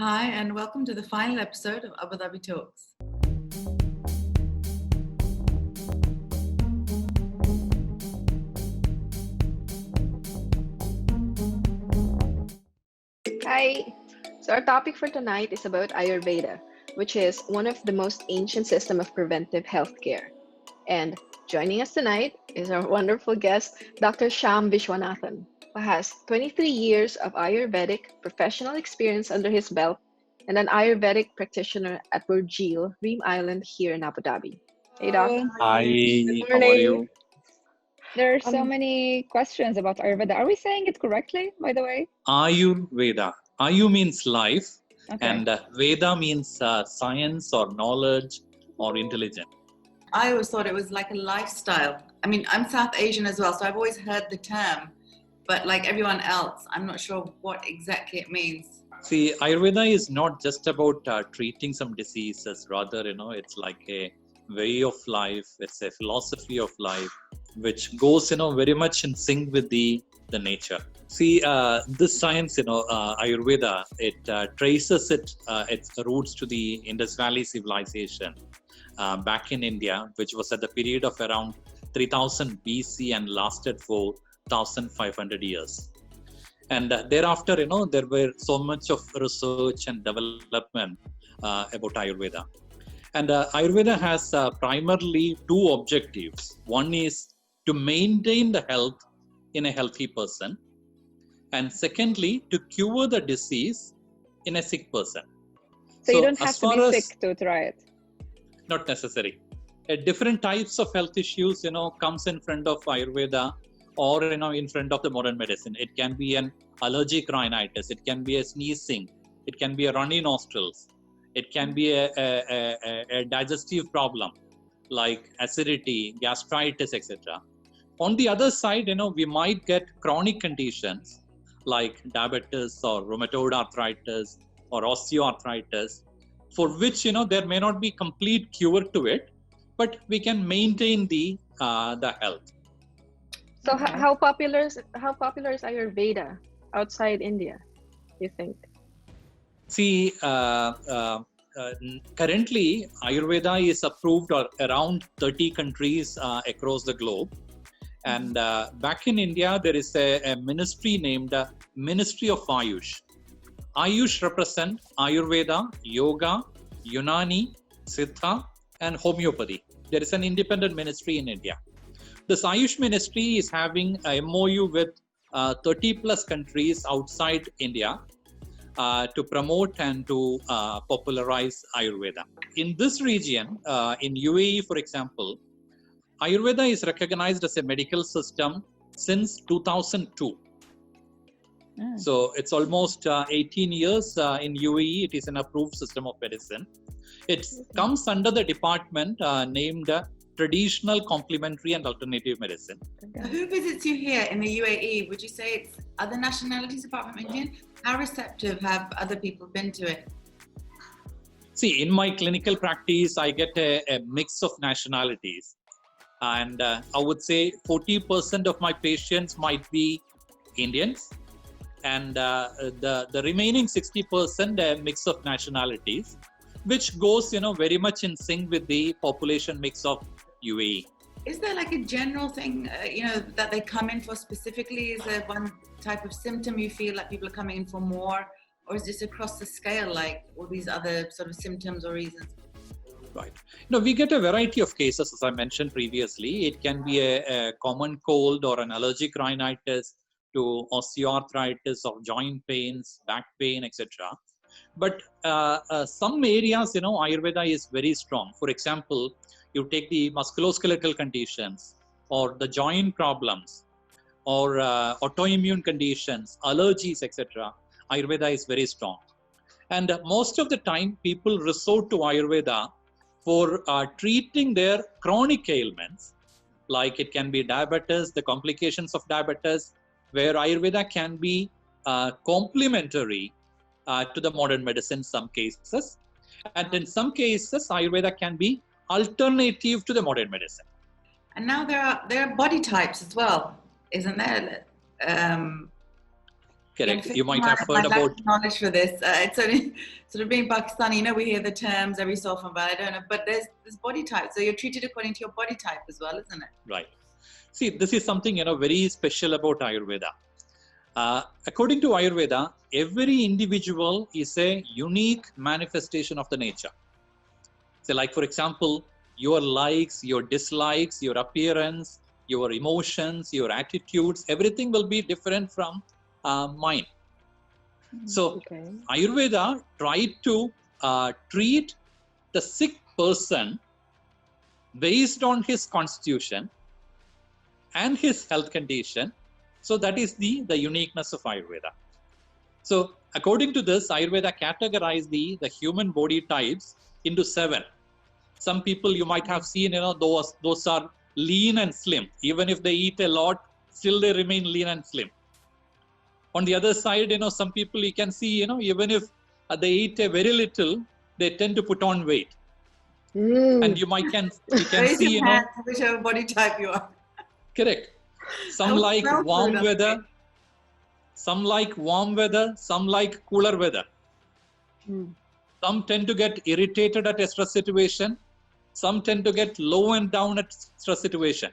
Hi, and welcome to the final episode of Abu Dhabi Talks. Hi. So our topic for tonight is about Ayurveda, which is one of the most ancient system of preventive healthcare. And joining us tonight is our wonderful guest, Dr. Sham Vishwanathan, who has 23 years of Ayurvedic professional experience under his belt and an Ayurvedic practitioner at Burjeel, Reem Island here in Abu Dhabi. Hey, Doc. Hello, Good hi, how are morning. you? There are so Um, many questions about Ayurveda. Are we saying it correctly, by the way? Ayurveda. Ayu means life, Okay. and Veda means science or knowledge or intelligence. I always thought it was like a lifestyle. I mean, I'm South Asian as well, so I've always heard the term, but like everyone else, I'm not sure what exactly it means. See, Ayurveda is not just about treating some diseases. Rather, it's like a way of life. It's a philosophy of life, which goes, very much in sync with the nature. See, this science, Ayurveda, it traces its roots to the Indus Valley civilization back in India, which was at the period of around 3000 BC and lasted for 1500 years. And thereafter, there were so much of research and development about Ayurveda. And Ayurveda has primarily two objectives. One is to maintain the health in a healthy person. And secondly, to cure the disease in a sick person. So you don't as have to far be as sick to try it. not necessary. Different types of health issues, comes in front of Ayurveda or, in front of the modern medicine. It can be an allergic rhinitis. It can be a sneezing. It can be a runny nostrils. It can be a digestive problem like acidity, gastritis, etc. On the other side, we might get chronic conditions like diabetes or rheumatoid arthritis or osteoarthritis, for which there may not be complete cure to it, but we can maintain the health. so Okay. how popular is Ayurveda outside India, you think? See, currently Ayurveda is approved around 30 countries across the globe. And back in India, there is a ministry named Ministry of Ayush. Ayush represent Ayurveda, Yoga, Unani, Siddha, and Homeopathy. There is an independent ministry in India. This Ayush ministry is having a MOU with 30 plus countries outside India to promote and to popularize Ayurveda. In this region, in UAE, for example, Ayurveda is recognized as a medical system since 2002. So it's almost 18 years in UAE. It is an approved system of medicine. It comes under the department named Traditional, Complementary and Alternative Medicine. Who visits you here in the UAE? Would you say it's other nationalities apart from Indian? How receptive have other people been to it? See, in my clinical practice, I get a mix of nationalities. And I would say 40% of my patients might be Indians. And the remaining 60% a mix of nationalities, which goes very much in sync with the population mix of UAE. Is there like a general thing, that they come in for specifically? Is there one type of symptom you feel like people are coming in for more? Or is this across the scale, like all these other sort of symptoms or reasons? Right. We get a variety of cases, as I mentioned previously. It can be a common cold or an allergic rhinitis to osteoarthritis or joint pains, back pain, etc. But some areas, Ayurveda is very strong. For example, you take the musculoskeletal conditions or the joint problems or autoimmune conditions, allergies, etc. Ayurveda is very strong. And most of the time, people resort to Ayurveda for treating their chronic ailments, like it can be diabetes, the complications of diabetes, where Ayurveda can be complementary to the modern medicine in some cases. And in some cases, Ayurveda can be alternative to the modern medicine. And now there are body types as well, isn't there? Correct. I'm You might have my heard lack about. of knowledge for this. It's only sort of being Pakistani, we hear the terms every so often, but I don't know. But there's body type. So you're treated according to your body type as well, isn't it? Right. See, this is something, very special about Ayurveda. According to Ayurveda, every individual is a unique manifestation of the nature. So like, for example, your likes, your dislikes, your appearance, your emotions, your attitudes, everything will be different from mine. So Okay. Ayurveda tried to treat the sick person based on his constitution and his health condition. So that is the uniqueness of Ayurveda. So according to this, Ayurveda categorized the human body types into 7. Some people you might have seen, those are lean and slim. Even if they eat a lot, still they remain lean and slim. On the other side, some people you can see, even if they eat a very little, they tend to put on weight. And you can Raise see, your hand to whichever body type you are. Correct. Some Don't like smell warm food, weather, okay. some like warm weather, some like cooler weather. Some tend to get irritated at a stress situation. Some tend to get low and down at stress situation.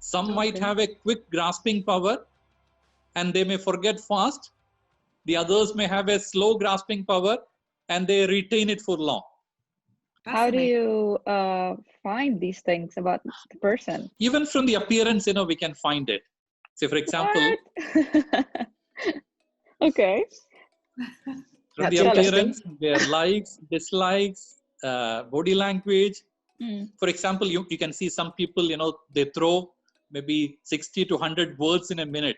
Some might have a quick grasping power and they may forget fast. The others may have a slow grasping power and they retain it for long. How do you find these things about the person? Even from the appearance, we can find it. Say, for example, What? Okay. from That's the interesting. appearance, their likes, dislikes, body language. For example, you can see some people, they throw maybe 60 to 100 words in a minute.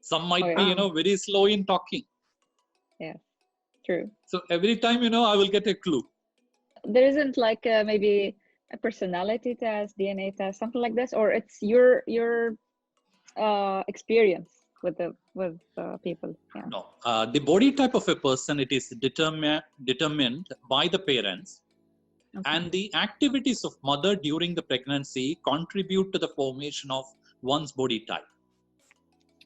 Some might be, very slow in talking. Yeah, true. So every time, I will get a clue. There isn't like maybe a personality test, DNA test, something like this, or it's your experience with the people. Yeah. No, the body type of a person, it is determined by the parents. And the activities of mother during the pregnancy contribute to the formation of one's body type.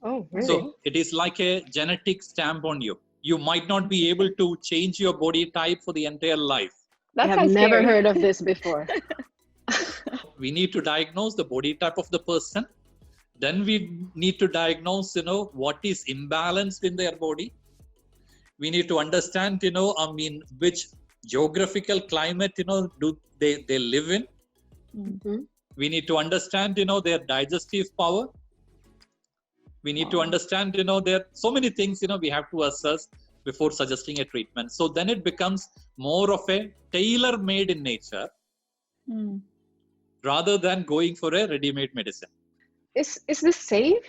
Oh, really? So it is like a genetic stamp on you. You might not be able to change your body type for the entire life. I have never heard of this before. We need to diagnose the body type of the person. Then we need to diagnose, what is imbalanced in their body. We need to understand, which geographical climate, do they live in. We need to understand, their digestive power. We need to understand, there are so many things, we have to assess before suggesting a treatment. So then it becomes more of a tailor-made in nature rather than going for a ready-made medicine. Is this safe,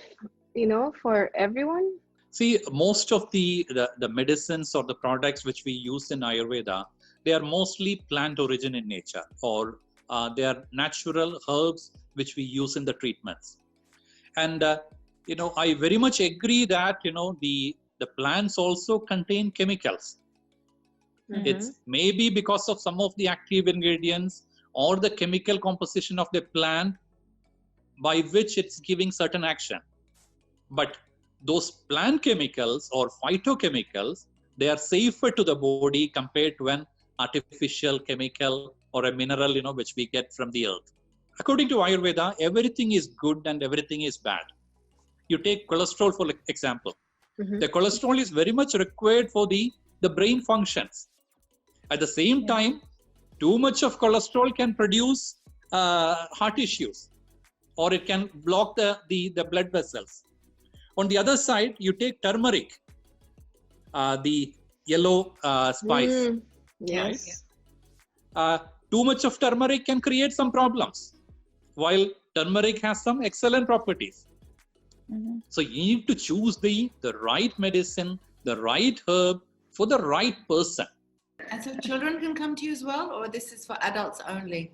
for everyone? See, most of the medicines or the products which we use in Ayurveda, they are mostly plant origin in nature, or they are natural herbs which we use in the treatments. And, I very much agree that, the plants also contain chemicals. It's maybe because of some of the active ingredients or the chemical composition of the plant by which it's giving certain action. But those plant chemicals or phytochemicals, they are safer to the body compared to an artificial chemical or a mineral, which we get from the earth. According to Ayurveda, everything is good and everything is bad. You take cholesterol, for example. The cholesterol is very much required for the brain functions. At the same time, too much of cholesterol can produce heart issues, or it can block the blood vessels. On the other side, you take turmeric, the yellow spice. Yes. Right? Too much of turmeric can create some problems, while turmeric has some excellent properties. So you need to choose the right medicine, the right herb for the right person. And so children can come to you as well, or this is for adults only?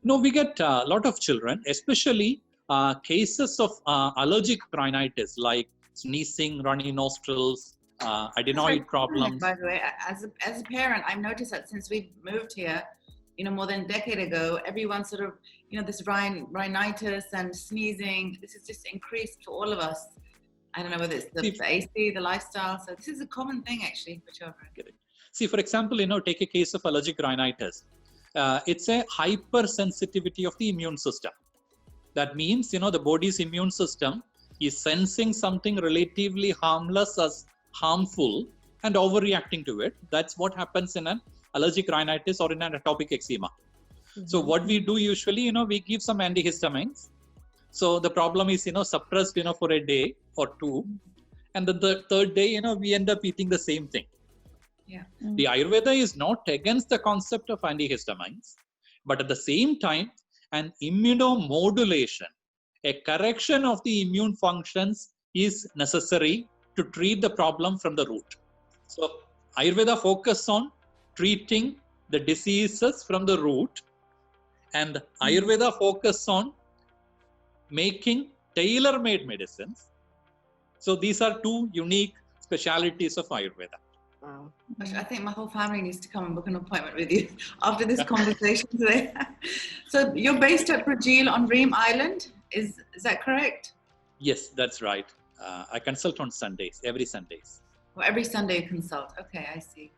No, we get a lot of children, especially cases of allergic rhinitis like sneezing, runny nostrils, adenoid problems. By the way, as a parent, I've noticed that since we've moved here, more than a decade ago, everyone sort of, this rhinitis and sneezing, this has just increased for all of us. I don't know whether it's the See, AC, the lifestyle. So this is a common thing actually for children. See, for example, take a case of allergic rhinitis. It's a hypersensitivity of the immune system. That means, the body's immune system is sensing something relatively harmless as harmful and overreacting to it. That's what happens in an allergic rhinitis or in an atopic eczema. So what we do usually, we give some antihistamines. So the problem is, suppressed, for a day or two. And then the third day, we end up eating the same thing. Yeah. The Ayurveda is not against the concept of antihistamines, but at the same time, an immunomodulation, a correction of the immune functions is necessary to treat the problem from the root. So Ayurveda focuses on treating the diseases from the root, and Ayurveda focuses on making tailor-made medicines. So these are two unique specialities of Ayurveda. Wow. Gosh, I think my whole family needs to come and book an appointment with you after this conversation today. So you're based at Brazil on Ream Island, is that correct? Yes, that's right. I consult on Sundays, every Sundays. Well, every Sunday you consult. Okay, I see.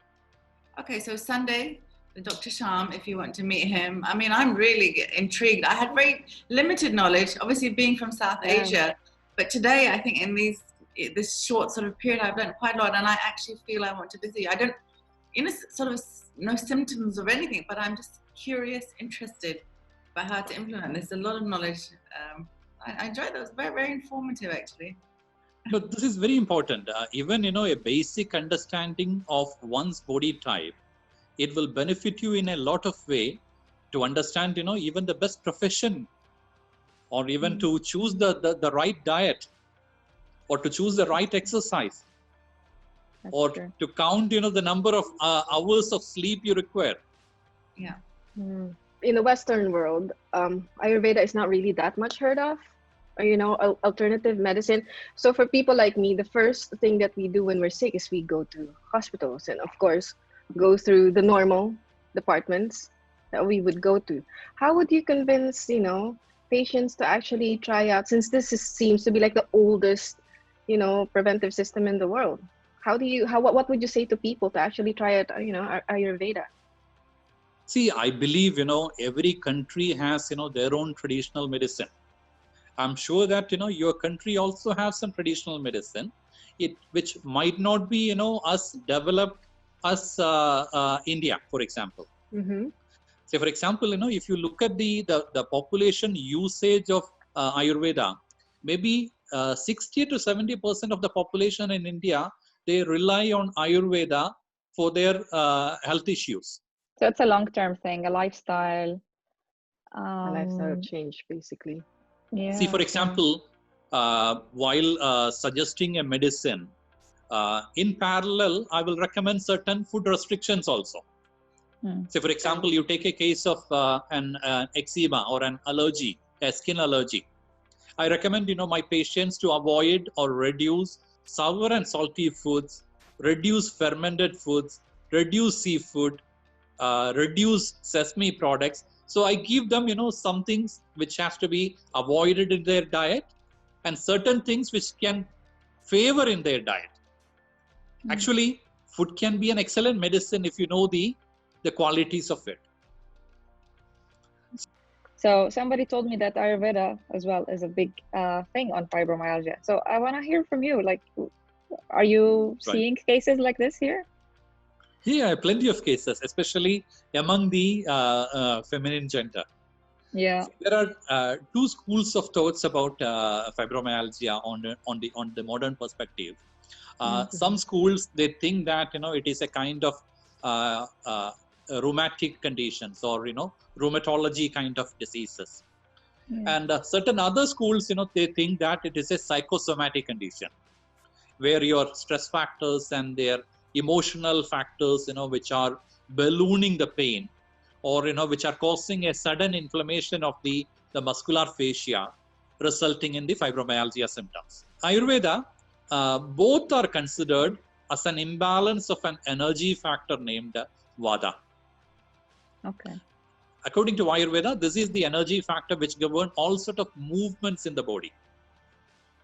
Okay, so Sunday with Dr. Sham, if you want to meet him. I mean, I'm really intrigued. I had very limited knowledge, obviously being from South Asia, but today I think in this short sort of period I've learned quite a lot, and I actually feel I want to visit you. I don't, sort of no symptoms of anything, but I'm just curious, interested about how to implement. There's a lot of knowledge. I enjoyed that. It was very, very informative actually. No, this is very important. Even, a basic understanding of one's body type, it will benefit you in a lot of way to understand, even the best profession, or even to choose the right diet, or to choose the right exercise, or to count, the number of hours of sleep you require. Yeah. In the Western world, Ayurveda is not really that much heard of, or, alternative medicine. So for people like me, the first thing that we do when we're sick is we go to hospitals, and of course, go through the normal departments that we would go to. How would you convince, patients to actually try out, since seems to be like the oldest, preventive system in the world? What would you say to people to actually try out, Ayurveda? See, I believe, every country has, their own traditional medicine. I'm sure that, your country also has some traditional medicine, which might not be, as developed as India, for example. Say, for example, if you look at the population usage of Ayurveda, maybe 60 to 70% of the population in India, they rely on Ayurveda for their health issues. So it's a long-term thing, a lifestyle. A lifestyle change, basically. Yeah. See, for example, while suggesting a medicine, in parallel, I will recommend certain food restrictions also. Say, for example, you take a case of an eczema or an allergy, a skin allergy. I recommend, my patients to avoid or reduce sour and salty foods, reduce fermented foods, reduce seafood, reduce sesame products. So I give them, some things which has to be avoided in their diet, and certain things which can favor in their diet. Actually, food can be an excellent medicine if you know the qualities of it. So somebody told me that Ayurveda as well is a big thing on fibromyalgia. So I want to hear from you. Like, are you seeing cases like this here? Yeah, plenty of cases, especially among the feminine gender. Yeah. So there are two schools of thoughts about fibromyalgia on the modern perspective. Some schools, they think that it is a kind of rheumatic conditions, or rheumatology kind of diseases. And certain other schools, they think that it is a psychosomatic condition, where your stress factors and their emotional factors, which are ballooning the pain, or which are causing a sudden inflammation of the muscular fascia, resulting in the fibromyalgia symptoms. Ayurveda, both are considered as an imbalance of an energy factor named Vata. Okay. According to Ayurveda, this is the energy factor which governs all sort of movements in the body,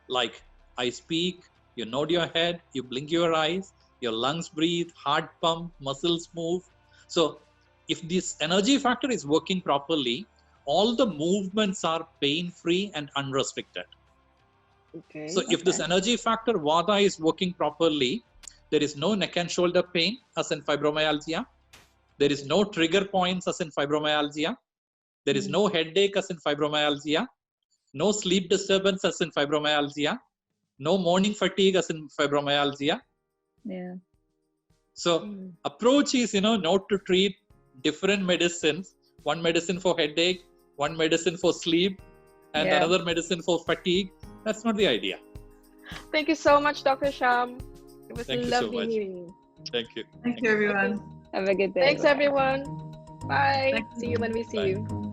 like I speak, you nod your head, you blink your eyes, your lungs breathe, heart pump, muscles move. So if this energy factor is working properly, all the movements are pain-free and unrestricted. Okay. So if this energy factor Vata is working properly, there is no neck and shoulder pain as in fibromyalgia. There is no trigger points as in fibromyalgia. There is no headache as in fibromyalgia. No sleep disturbance as in fibromyalgia. No morning fatigue as in fibromyalgia. Yeah. So approach is, not to treat different medicines. One medicine for headache, one medicine for sleep, and another medicine for fatigue. That's not the idea. Thank you so much, Dr. Sham. It was Thank you so lovely much. meeting you. Thank you. Thank you, everyone. Have a good day. Thanks, Bye. everyone. Bye. Thank you. See you when we see Bye. you.